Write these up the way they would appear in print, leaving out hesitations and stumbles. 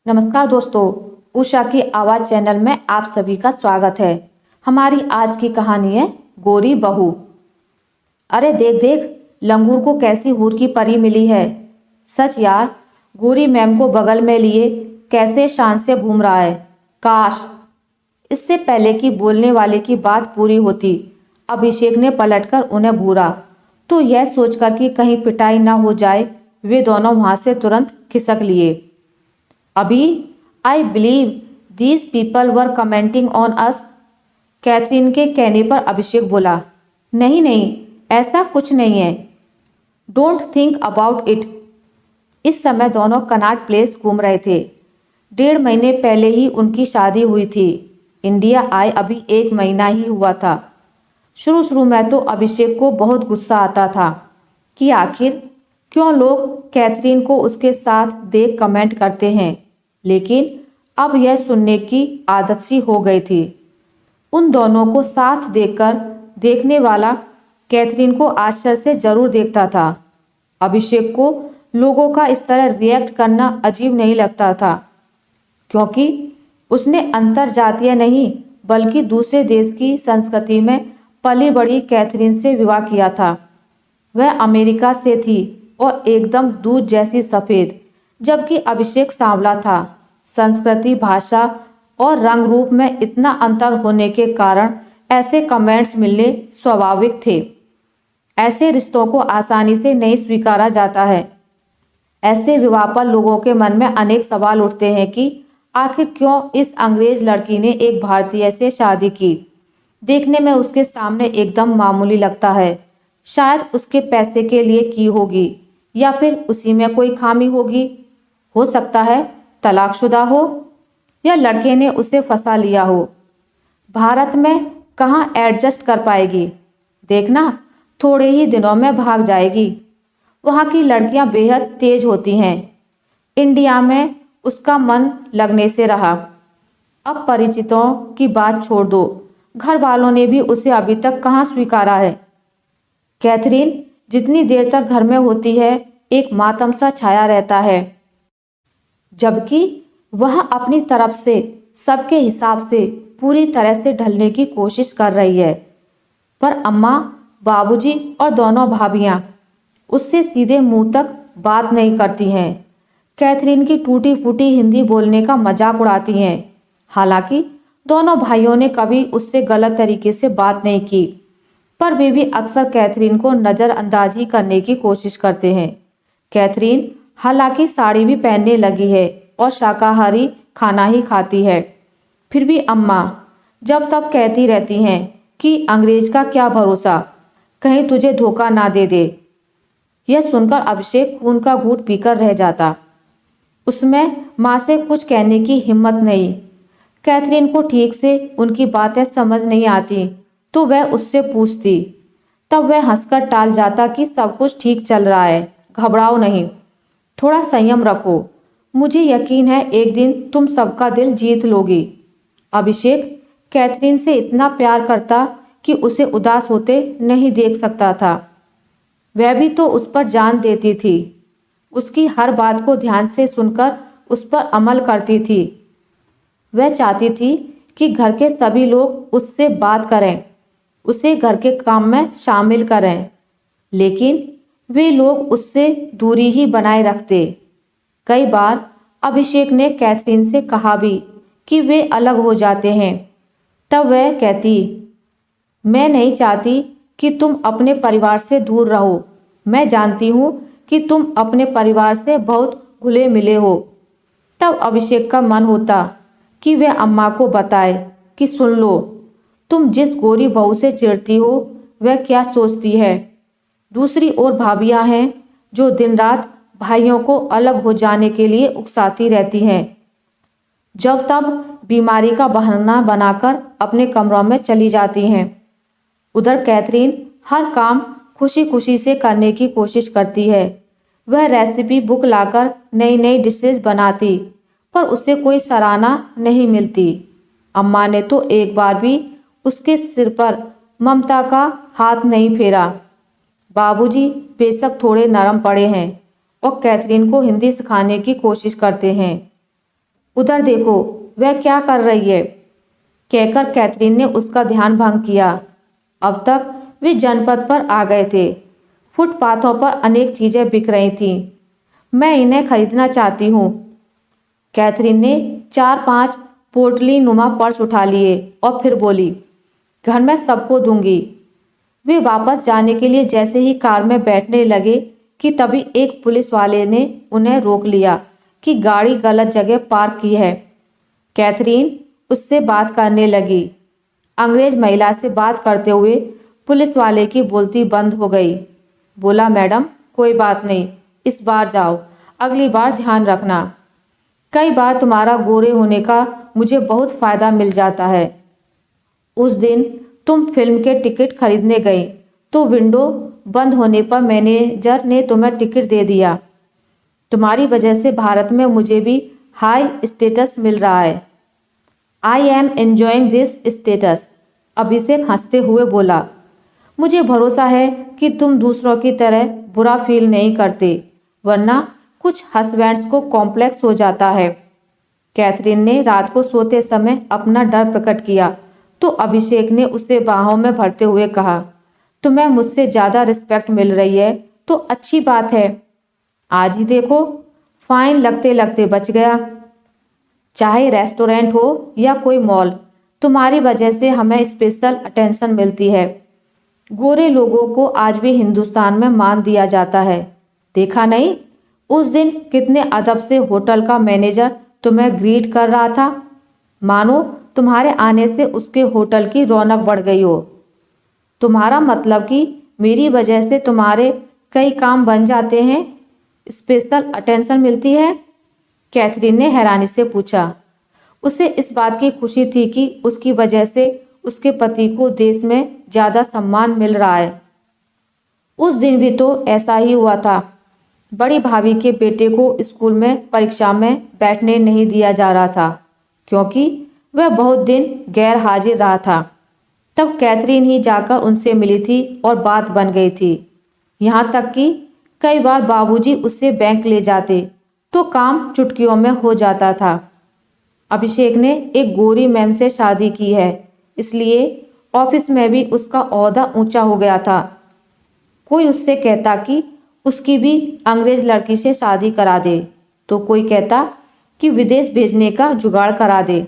नमस्कार दोस्तों, उषा की आवाज़ चैनल में आप सभी का स्वागत है। हमारी आज की कहानी है गोरी बहू। अरे देख देख, लंगूर को कैसी हूर की परी मिली है। सच यार, गोरी मैम को बगल में लिए कैसे शान से घूम रहा है। काश इससे पहले कि बोलने वाले की बात पूरी होती, अभिषेक ने पलटकर उन्हें घूरा तो यह सोचकर कि कहीं पिटाई ना हो जाए, वे दोनों वहां से तुरंत खिसक लिए। अभी I believe these people were commenting on us. Catherine के कहने पर अभिषेक बोला, नहीं नहीं, ऐसा कुछ नहीं है। Don't think about it. इस समय दोनों कनॉट प्लेस घूम रहे थे। 1.5 महीने पहले ही उनकी शादी हुई थी। इंडिया आए अभी 1 महीना ही हुआ था। शुरू शुरू में तो अभिषेक को बहुत गुस्सा आता था कि आखिर क्यों लोग कैथरीन को उसके साथ देख कमेंट करते हैं, लेकिन अब यह सुनने की आदत सी हो गई थी। उन दोनों को साथ देखकर देखने वाला कैथरीन को आश्चर्य से जरूर देखता था। अभिषेक को लोगों का इस तरह रिएक्ट करना अजीब नहीं लगता था, क्योंकि उसने अंतर जातीय नहीं बल्कि दूसरे देश की संस्कृति में पली बड़ी कैथरीन से विवाह किया था। वह अमेरिका से थी और एकदम दूध जैसी सफ़ेद, जबकि अभिषेक सांवला था। संस्कृति, भाषा और रंग रूप में इतना अंतर होने के कारण ऐसे कमेंट्स मिलने स्वाभाविक थे। ऐसे रिश्तों को आसानी से नहीं स्वीकारा जाता है। ऐसे विवाह पर लोगों के मन में अनेक सवाल उठते हैं कि आखिर क्यों इस अंग्रेज लड़की ने एक भारतीय से शादी की। देखने में उसके सामने एकदम मामूली लगता है। शायद उसके पैसे के लिए की होगी, या फिर उसी में कोई खामी होगी। हो सकता है तलाकशुदा हो, या लड़के ने उसे फंसा लिया हो। भारत में कहाँ एडजस्ट कर पाएगी। देखना, थोड़े ही दिनों में भाग जाएगी। वहाँ की लड़कियाँ बेहद तेज होती हैं। इंडिया में उसका मन लगने से रहा। अब परिचितों की बात छोड़ दो, घर वालों ने भी उसे अभी तक कहाँ स्वीकारा है। कैथरीन जितनी देर तक घर में होती है, एक मातम सा छाया रहता है, जबकि वह अपनी तरफ से सबके हिसाब से पूरी तरह से ढलने की कोशिश कर रही है। पर अम्मा, बाबूजी और दोनों भाभियां उससे सीधे मुंह तक बात नहीं करती हैं। कैथरीन की टूटी फूटी हिंदी बोलने का मजाक उड़ाती हैं। हालांकि दोनों भाइयों ने कभी उससे गलत तरीके से बात नहीं की, पर वे भी अक्सर कैथरीन को नज़रअंदाजी करने की कोशिश करते हैं। कैथरीन हालांकि साड़ी भी पहनने लगी है और शाकाहारी खाना ही खाती है, फिर भी अम्मा जब तब कहती रहती हैं कि अंग्रेज का क्या भरोसा, कहीं तुझे धोखा ना दे दे। यह सुनकर अभिषेक खून का घूंट पीकर रह जाता। उसमें माँ से कुछ कहने की हिम्मत नहीं। कैथरीन को ठीक से उनकी बातें समझ नहीं आती तो वह उससे पूछती, तब वह हंसकर टाल जाता कि सब कुछ ठीक चल रहा है, घबराओ नहीं, थोड़ा संयम रखो, मुझे यकीन है एक दिन तुम सबका दिल जीत लोगी। अभिषेक कैथरीन से इतना प्यार करता कि उसे उदास होते नहीं देख सकता था। वह भी तो उस पर जान देती थी, उसकी हर बात को ध्यान से सुनकर उस पर अमल करती थी। वह चाहती थी कि घर के सभी लोग उससे बात करें, उसे घर के काम में शामिल करें, लेकिन वे लोग उससे दूरी ही बनाए रखते। कई बार अभिषेक ने कैथरीन से कहा भी कि वे अलग हो जाते हैं, तब वह कहती, मैं नहीं चाहती कि तुम अपने परिवार से दूर रहो। मैं जानती हूँ कि तुम अपने परिवार से बहुत घुले मिले हो। तब अभिषेक का मन होता कि वह अम्मा को बताए कि सुन लो, तुम जिस गोरी बहू से चिढ़ती हो वह क्या सोचती है। दूसरी ओर भाभियां हैं जो दिन रात भाइयों को अलग हो जाने के लिए उकसाती रहती हैं, जब तब बीमारी का बहाना बनाकर अपने कमरों में चली जाती हैं। उधर कैथरीन हर काम खुशी खुशी से करने की कोशिश करती है। वह रेसिपी बुक लाकर नई नई डिशेज बनाती, पर उसे कोई सराहना नहीं मिलती। अम्मा ने तो एक बार भी उसके सिर पर ममता का हाथ नहीं फेरा। बाबूजी बेशक थोड़े नरम पड़े हैं और कैथरीन को हिंदी सिखाने की कोशिश करते हैं, उधर देखो, वह क्या कर रही है, कहकर कैथरीन ने उसका ध्यान भंग किया। अब तक वे जनपद पर आ गए थे। फुटपाथों पर अनेक चीजें बिक रही थीं। मैं इन्हें खरीदना चाहती हूँ। कैथरीन ने 4-5 पोटली नुमा पर्स उठा लिए और फिर बोली, घर में सबको दूंगी। वे वापस जाने के लिए जैसे ही कार में बैठने लगे कि तभी एक पुलिस वाले ने उन्हें रोक लिया कि गाड़ी गलत जगह पार्क की है। कैथरीन उससे बात करने लगी। अंग्रेज महिला से बात करते हुए पुलिस वाले की बोलती बंद हो गई। बोला, मैडम कोई बात नहीं, इस बार जाओ, अगली बार ध्यान रखना। कई बार तुम्हारा गोरे होने का मुझे बहुत फायदा मिल जाता है। उस दिन तुम फिल्म के टिकट खरीदने गई तो विंडो बंद होने पर मैनेजर ने तुम्हें टिकट दे दिया। तुम्हारी वजह से भारत में मुझे भी हाई स्टेटस मिल रहा है। I am enjoying this status. Abhishek हंसते हुए बोला, मुझे भरोसा है कि तुम दूसरों की तरह बुरा फील नहीं करते, वरना कुछ हस्बैंड्स को कॉम्प्लेक्स हो जाता है। कैथरीन ने रात को सोते समय अपना डर प्रकट किया तो अभिषेक ने उसे बाहों में भरते हुए कहा, तुम्हें मुझसे ज़्यादा रिस्पेक्ट मिल रही है तो अच्छी बात है। आज ही देखो, फाइन लगते लगते बच गया। चाहे रेस्टोरेंट हो या कोई मॉल, तुम्हारी वजह से हमें स्पेशल अटेंशन मिलती है। गोरे लोगों को आज भी हिंदुस्तान में मान दिया जाता है। देखा नहीं, उस दिन कितने अदब से होटल का मैनेजर तुम्हें ग्रीट कर रहा था, मानो तुम्हारे आने से उसके होटल की रौनक बढ़ गई हो। तुम्हारा मतलब कि मेरी वजह से तुम्हारे कई काम बन जाते हैं, स्पेशल अटेंशन मिलती है? कैथरीन ने हैरानी से पूछा। उसे इस बात की खुशी थी कि उसकी वजह से उसके पति को देश में ज़्यादा सम्मान मिल रहा है। उस दिन भी तो ऐसा ही हुआ था। बड़ी भाभी के बेटे को स्कूल में परीक्षा में बैठने नहीं दिया जा रहा था क्योंकि वह बहुत दिन गैर हाजिर रहा था। तब कैथरीन ही जाकर उनसे मिली थी और बात बन गई थी। यहाँ तक कि कई बार बाबूजी उससे बैंक ले जाते तो काम चुटकियों में हो जाता था। अभिषेक ने एक गोरी मैम से शादी की है, इसलिए ऑफिस में भी उसका ओहदा ऊंचा हो गया था। कोई उससे कहता कि उसकी भी अंग्रेज लड़की से शादी करा दे तो कोई कहता कि विदेश भेजने का जुगाड़ करा दे।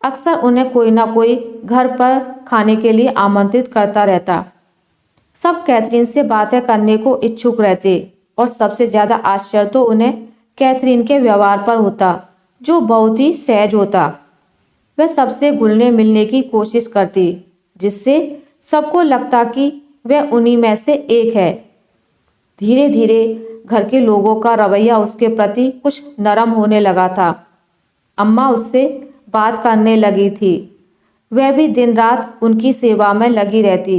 अक्सर उन्हें कोई ना कोई घर पर खाने के लिए आमंत्रित करता रहता। सब कैथरीन से बातें करने को इच्छुक रहते और सबसे ज़्यादा आश्चर्य तो उन्हें कैथरीन के व्यवहार पर होता, जो बहुत ही सहज होता। वह सबसे घुलने मिलने की कोशिश करती, जिससे सबको लगता कि वह उन्हीं में से एक है। धीरे धीरे घर के लोगों का रवैया उसके प्रति कुछ नरम होने लगा था। अम्मा उससे बात करने लगी थी। वह भी दिन रात उनकी सेवा में लगी रहती।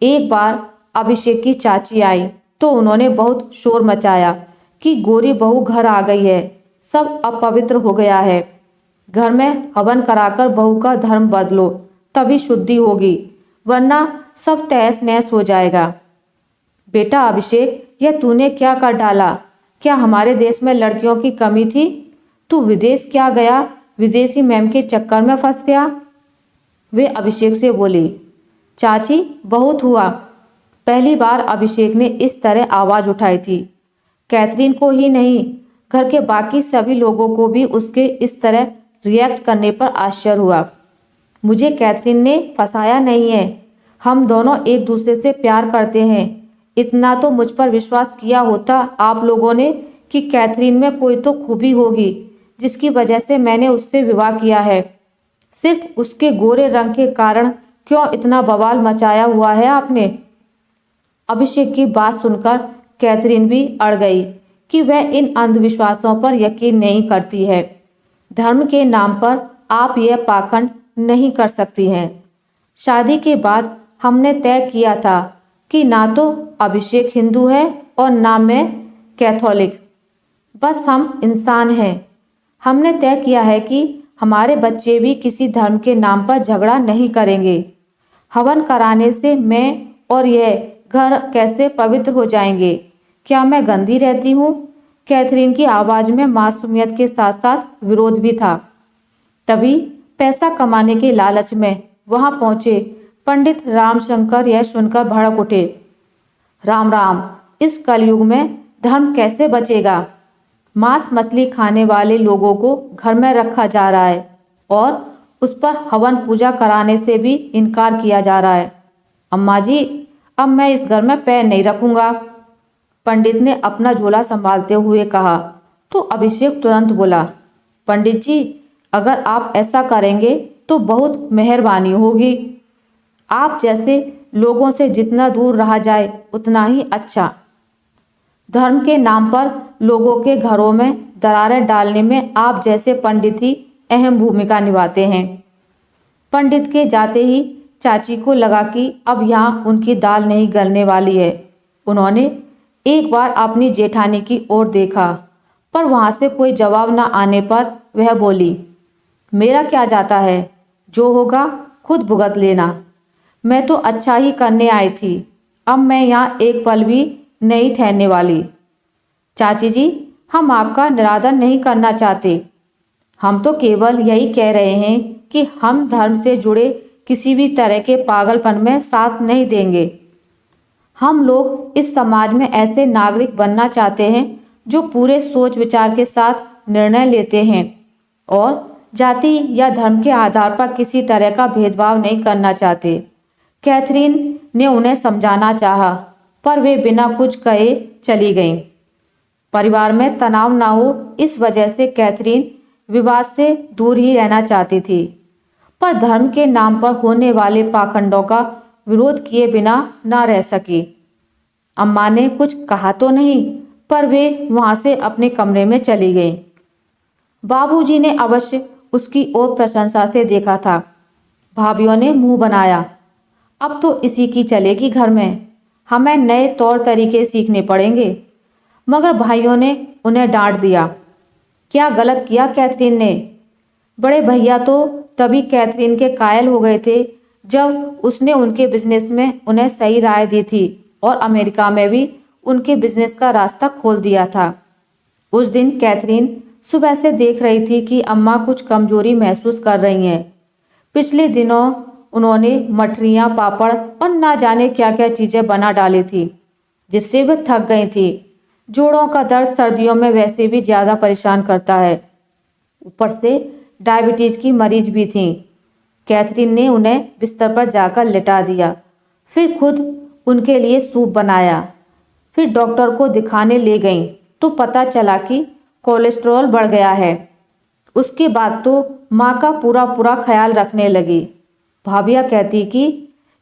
एक बार अभिषेक की चाची आई तो उन्होंने बहुत शोर मचाया कि गोरी बहू घर आ गई है, सब अपवित्र हो गया है। घर में हवन कराकर बहू का धर्म बदलो, तभी शुद्धि होगी, वरना सब तहस नहस हो जाएगा। बेटा अभिषेक, यह तूने क्या कर डाला? क्या हमारे देश में लड़कियों की कमी थी? तू विदेश क्या गया, विदेशी मैम के चक्कर में फंस गया? वे अभिषेक से बोली। चाची, बहुत हुआ। पहली बार अभिषेक ने इस तरह आवाज़ उठाई थी। कैथरीन को ही नहीं, घर के बाकी सभी लोगों को भी उसके इस तरह रिएक्ट करने पर आश्चर्य हुआ। मुझे कैथरीन ने फंसाया नहीं है, हम दोनों एक दूसरे से प्यार करते हैं। इतना तो मुझ पर विश्वास किया होता आप लोगों ने कि कैथरीन में कोई तो खूबी होगी जिसकी वजह से मैंने उससे विवाह किया है। सिर्फ उसके गोरे रंग के कारण क्यों इतना बवाल मचाया हुआ है आपने? अभिषेक की बात सुनकर कैथरीन भी अड़ गई कि वह इन अंधविश्वासों पर यकीन नहीं करती है। धर्म के नाम पर आप यह पाखंड नहीं कर सकती हैं। शादी के बाद हमने तय किया था कि ना तो अभिषेक हिंदू है और ना मैं कैथोलिक। बस हम इंसान हैं। हमने तय किया है कि हमारे बच्चे भी किसी धर्म के नाम पर झगड़ा नहीं करेंगे। हवन कराने से मैं और यह घर कैसे पवित्र हो जाएंगे? क्या मैं गंदी रहती हूँ? कैथरीन की आवाज़ में मासूमियत के साथ साथ विरोध भी था। तभी पैसा कमाने के लालच में वहां पहुंचे पंडित रामशंकर यह सुनकर भड़क उठे। राम राम, इस कलयुग में धर्म कैसे बचेगा? मांस मछली खाने वाले लोगों को घर में रखा जा रहा है और उस पर हवन पूजा कराने से भी इनकार किया जा रहा है। अम्मा जी, अब मैं इस घर में पैर नहीं रखूंगा, पंडित ने अपना झोला संभालते हुए कहा। तो अभिषेक तुरंत बोला, पंडित जी, अगर आप ऐसा करेंगे तो बहुत मेहरबानी होगी। आप जैसे लोगों से जितना दूर रहा जाए उतना ही अच्छा। धर्म के नाम पर लोगों के घरों में दरारें डालने में आप जैसे पंडित ही अहम भूमिका निभाते हैं। पंडित के जाते ही चाची को लगा कि अब यहाँ उनकी दाल नहीं गलने वाली है। उन्होंने एक बार अपनी जेठानी की ओर देखा, पर वहाँ से कोई जवाब न आने पर वह बोली, मेरा क्या जाता है, जो होगा खुद भुगत लेना। मैं तो अच्छा ही करने आई थी, अब मैं यहाँ एक पल भी नहीं ठहरने वाली। चाची जी, हम आपका निरादर नहीं करना चाहते, हम तो केवल यही कह रहे हैं कि हम धर्म से जुड़े किसी भी तरह के पागलपन में साथ नहीं देंगे। हम लोग इस समाज में ऐसे नागरिक बनना चाहते हैं जो पूरे सोच विचार के साथ निर्णय लेते हैं और जाति या धर्म के आधार पर किसी तरह का भेदभाव नहीं करना चाहते। कैथरीन ने उन्हें समझाना चाहा, पर वे बिना कुछ कहे चली गईं। परिवार में तनाव ना हो, इस वजह से कैथरीन विवाद से दूर ही रहना चाहती थी, पर धर्म के नाम पर होने वाले पाखंडों का विरोध किए बिना ना रह सकी। अम्मा ने कुछ कहा तो नहीं, पर वे वहां से अपने कमरे में चली गईं। बाबूजी ने अवश्य उसकी ओर प्रशंसा से देखा था। भाभीियों ने मुंह बनाया, अब तो इसी की चलेगी घर में, हमें नए तौर तरीके सीखने पड़ेंगे। मगर भाइयों ने उन्हें डांट दिया। क्या गलत किया कैथरीन ने? बड़े भैया तो तभी कैथरीन के कायल हो गए थे जब उसने उनके बिजनेस में उन्हें सही राय दी थी और अमेरिका में भी उनके बिजनेस का रास्ता खोल दिया था। उस दिन कैथरीन सुबह से देख रही थी कि अम्मा कुछ कमजोरी महसूस कर रही हैं। पिछले दिनों उन्होंने मठरियाँ, पापड़ और ना जाने क्या क्या चीज़ें बना डाली थी, जिससे वे थक गई थी। जोड़ों का दर्द सर्दियों में वैसे भी ज़्यादा परेशान करता है, ऊपर से डायबिटीज़ की मरीज भी थीं। कैथरीन ने उन्हें बिस्तर पर जाकर लिटा दिया, फिर खुद उनके लिए सूप बनाया। फिर डॉक्टर को दिखाने ले गईं तो पता चला कि कोलेस्ट्रॉल बढ़ गया है। उसके बाद तो माँ का पूरा ख्याल रखने लगी। भाभिया कहती कि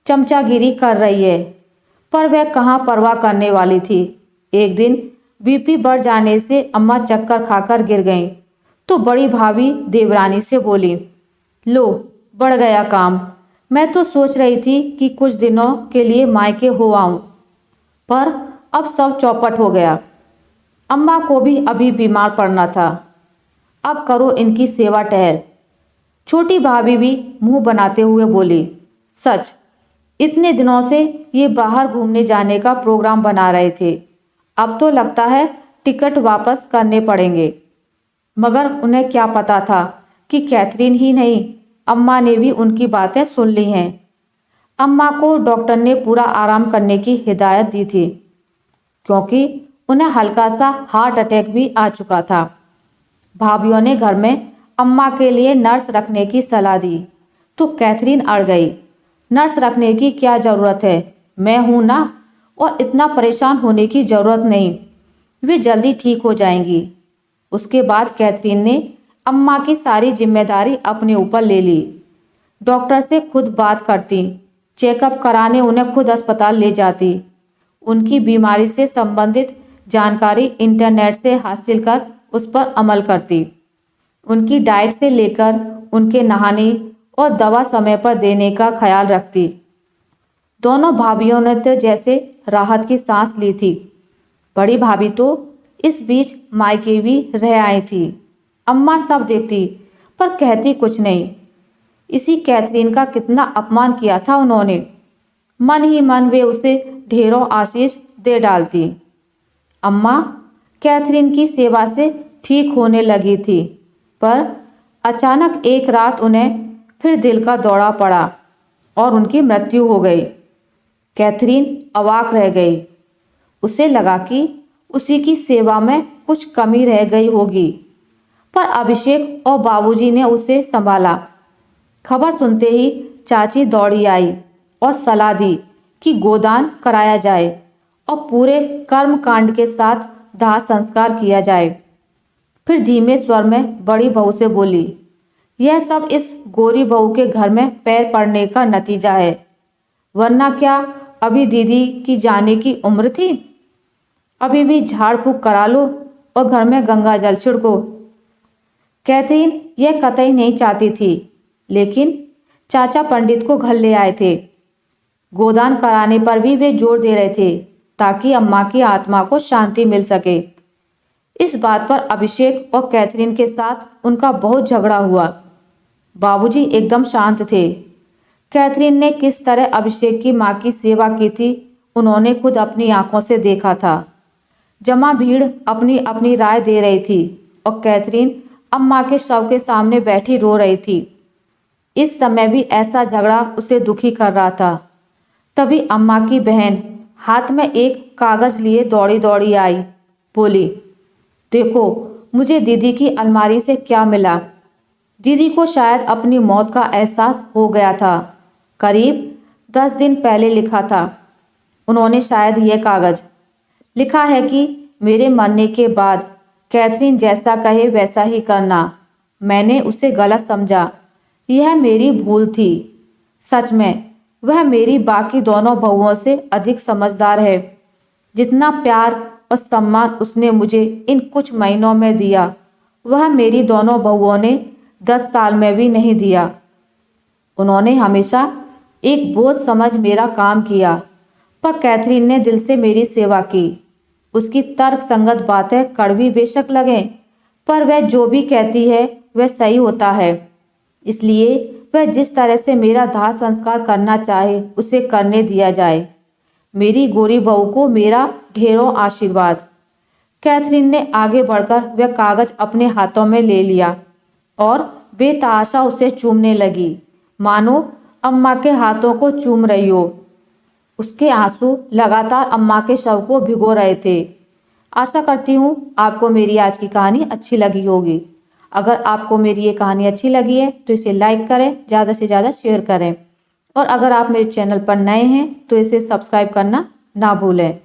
चमचागिरी कर रही है, पर वह कहाँ परवाह करने वाली थी। एक दिन बीपी बढ़ जाने से अम्मा चक्कर खाकर गिर गईं, तो बड़ी भाभी देवरानी से बोली, लो बढ़ गया काम, मैं तो सोच रही थी कि कुछ दिनों के लिए मायके हो आऊं, पर अब सब चौपट हो गया। अम्मा को भी अभी बीमार पड़ना था, अब करो इनकी सेवा टहल। छोटी भाभी भी मुंह बनाते हुए बोली, सच, इतने दिनों से ये बाहर घूमने जाने का प्रोग्राम बना रहे थे, अब तो लगता है टिकट वापस करने पड़ेंगे। मगर उन्हें क्या पता था कि कैथरीन ही नहीं, अम्मा ने भी उनकी बातें सुन ली हैं। अम्मा को डॉक्टर ने पूरा आराम करने की हिदायत दी थी, क्योंकि उन्हें हल्का सा हार्ट अटैक भी आ चुका था। भाभीियों ने घर में अम्मा के लिए नर्स रखने की सलाह दी, तो कैथरीन अड़ गई। नर्स रखने की क्या ज़रूरत है, मैं हूं ना, और इतना परेशान होने की ज़रूरत नहीं, वे जल्दी ठीक हो जाएंगी। उसके बाद कैथरीन ने अम्मा की सारी जिम्मेदारी अपने ऊपर ले ली। डॉक्टर से खुद बात करती, चेकअप कराने उन्हें खुद अस्पताल ले जाती, उनकी बीमारी से संबंधित जानकारी इंटरनेट से हासिल कर उस पर अमल करती, उनकी डाइट से लेकर उनके नहाने और दवा समय पर देने का ख्याल रखती। दोनों भाभीियों ने तो जैसे राहत की सांस ली थी। बड़ी भाभी तो इस बीच मायके भी रह आई थी। अम्मा सब देखती पर कहती कुछ नहीं। इसी कैथरीन का कितना अपमान किया था उन्होंने। मन ही मन वे उसे ढेरों आशीष दे डालती। अम्मा, कैथरीन की सेवा से ठीक होने लगी थी, पर अचानक एक रात उन्हें फिर दिल का दौरा पड़ा और उनकी मृत्यु हो गई। कैथरीन अवाक रह गई। उसे लगा कि उसी की सेवा में कुछ कमी रह गई होगी, पर अभिषेक और बाबूजी ने उसे संभाला। खबर सुनते ही चाची दौड़ी आई और सलाह दी कि गोदान कराया जाए और पूरे कर्म कांड के साथ दाह संस्कार किया जाए। फिर धीमे स्वर में बड़ी बहू से बोली, यह सब इस गोरी बहू के घर में पैर पड़ने का नतीजा है, वरना क्या अभी दीदी की जाने की उम्र थी? अभी भी झाड़ फूक करा लो और घर में गंगा जल छिड़को। कैथरीन यह कतई नहीं चाहती थी, लेकिन चाचा पंडित को घर ले आए थे। गोदान कराने पर भी वे जोर दे रहे थे ताकि अम्मा की आत्मा को शांति मिल सके। इस बात पर अभिषेक और कैथरीन के साथ उनका बहुत झगड़ा हुआ। बाबूजी एकदम शांत थे। कैथरीन ने किस तरह अभिषेक की मां की सेवा की थी, उन्होंने खुद अपनी आंखों से देखा था। जमा भीड़ अपनी अपनी राय दे रही थी और कैथरीन अम्मा के शव के सामने बैठी रो रही थी। इस समय भी ऐसा झगड़ा उसे दुखी कर रहा था। तभी अम्मा की बहन हाथ में एक कागज लिए दौड़ी दौड़ी आई, बोली, देखो मुझे दीदी की अलमारी से क्या मिला। दीदी को शायद अपनी मौत का एहसास हो गया था। करीब 10 दिन पहले लिखा था उन्होंने शायद यह कागज। लिखा है कि मेरे मरने के बाद कैथरीन जैसा कहे वैसा ही करना। मैंने उसे गलत समझा, यह मेरी भूल थी। सच में वह मेरी बाकी दोनों बहुओं से अधिक समझदार है। जितना प्यार और सम्मान उसने मुझे इन कुछ महीनों में दिया, वह मेरी दोनों बहुओं ने 10 साल में भी नहीं दिया। उन्होंने हमेशा एक बोझ समझ मेरा काम किया, पर कैथरीन ने दिल से मेरी सेवा की। उसकी तर्क संगत बातें कड़वी बेशक लगें, पर वह जो भी कहती है वह सही होता है। इसलिए वह जिस तरह से मेरा दाह संस्कार करना चाहे उसे करने दिया जाए। मेरी गोरी बहू को मेरा ढेरों आशीर्वाद। कैथरीन ने आगे बढ़कर वह कागज अपने हाथों में ले लिया और बेतहाशा उसे चूमने लगी, मानो अम्मा के हाथों को चूम रही हो। उसके आंसू लगातार अम्मा के शव को भिगो रहे थे। आशा करती हूँ आपको मेरी आज की कहानी अच्छी लगी होगी। अगर आपको मेरी ये कहानी अच्छी लगी है तो इसे लाइक करें, ज़्यादा से ज़्यादा शेयर करें, और अगर आप मेरे चैनल पर नए हैं तो इसे सब्सक्राइब करना ना भूलें।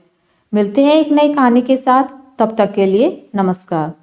मिलते हैं एक नई कहानी के साथ, तब तक के लिए नमस्कार।